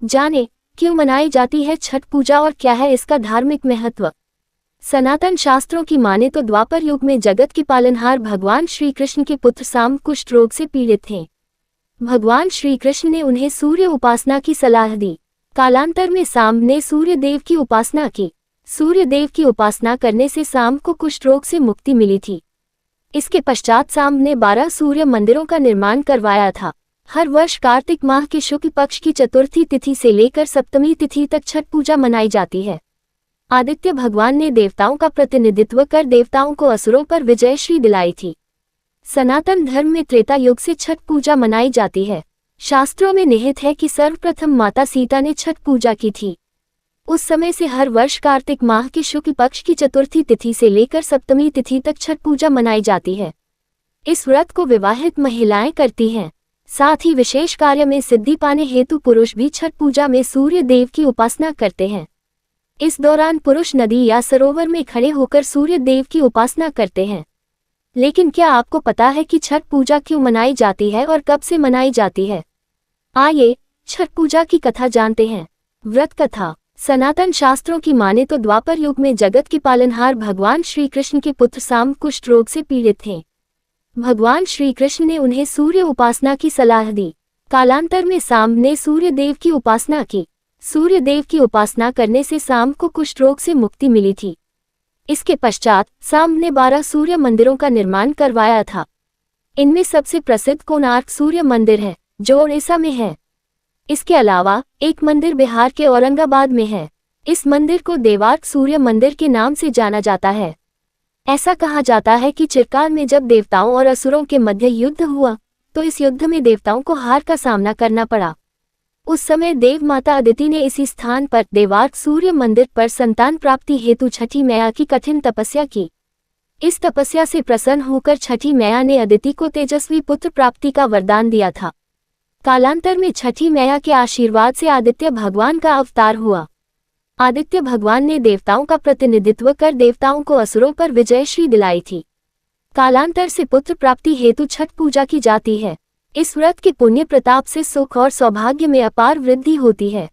जाने क्यों मनाई जाती है छठ पूजा और क्या है इसका धार्मिक महत्व। सनातन शास्त्रों की माने तो द्वापर युग में जगत के पालनहार भगवान श्री कृष्ण के पुत्र साम्ब कुष्ठ रोग से पीड़ित थे। भगवान श्री कृष्ण ने उन्हें सूर्य उपासना की सलाह दी। कालांतर में साम्ब ने सूर्य देव की उपासना की। सूर्य देव की उपासना करने से साम्ब को कुष्ठ रोग से मुक्ति मिली थी। इसके पश्चात साम्ब ने 12 सूर्य मंदिरों का निर्माण करवाया था। हर वर्ष कार्तिक माह के शुक्ल पक्ष की चतुर्थी तिथि से लेकर सप्तमी तिथि तक छठ पूजा मनाई जाती है। आदित्य भगवान ने देवताओं का प्रतिनिधित्व कर देवताओं को असुरों पर विजयश्री दिलाई थी। सनातन धर्म में त्रेता युग से छठ पूजा मनाई जाती है। शास्त्रों में निहित है कि सर्वप्रथम माता सीता ने छठ पूजा की थी। उस समय से हर वर्ष कार्तिक माह के शुक्ल पक्ष की चतुर्थी तिथि से लेकर सप्तमी तिथि तक छठ पूजा मनाई जाती है। इस व्रत को विवाहित महिलाएं करती हैं। साथ ही विशेष कार्य में सिद्धि पाने हेतु पुरुष भी छठ पूजा में सूर्य देव की उपासना करते हैं। इस दौरान पुरुष नदी या सरोवर में खड़े होकर सूर्य देव की उपासना करते हैं। लेकिन क्या आपको पता है कि छठ पूजा क्यों मनाई जाती है और कब से मनाई जाती है? आइए छठ पूजा की कथा जानते हैं। व्रत कथा। सनातन शास्त्रों की माने तो द्वापर युग में जगत के पालनहार भगवान श्री कृष्ण के पुत्र साम्ब कुष्ठ रोग से पीड़ित थे। भगवान श्री कृष्ण ने उन्हें सूर्य उपासना की सलाह दी। कालांतर में साम्ब ने सूर्य देव की उपासना की। सूर्य देव की उपासना करने से साम्ब को कुष्ठ रोग से मुक्ति मिली थी। इसके पश्चात साम्ब ने 12 सूर्य मंदिरों का निर्माण करवाया था। इनमें सबसे प्रसिद्ध कोणार्क सूर्य मंदिर है, जो ओडिशा में है। इसके अलावा एक मंदिर बिहार के औरंगाबाद में है। इस मंदिर को देवार्क सूर्य मंदिर के नाम से जाना जाता है। ऐसा कहा जाता है कि चिरकाल में जब देवताओं और असुरों के मध्य युद्ध हुआ तो इस युद्ध में देवताओं को हार का सामना करना पड़ा। उस समय देव माता अदिति ने इसी स्थान पर देवार्क सूर्य मंदिर पर संतान प्राप्ति हेतु छठी मैया की कठिन तपस्या की। इस तपस्या से प्रसन्न होकर छठी मैया ने अदिति को तेजस्वी पुत्र प्राप्ति का वरदान दिया था। कालांतर में छठी मैया के आशीर्वाद से आदित्य भगवान का अवतार हुआ। आदित्य भगवान ने देवताओं का प्रतिनिधित्व कर देवताओं को असुरों पर विजयश्री दिलाई थी। कालांतर से पुत्र प्राप्ति हेतु छठ पूजा की जाती है। इस व्रत के पुण्य प्रताप से सुख और सौभाग्य में अपार वृद्धि होती है।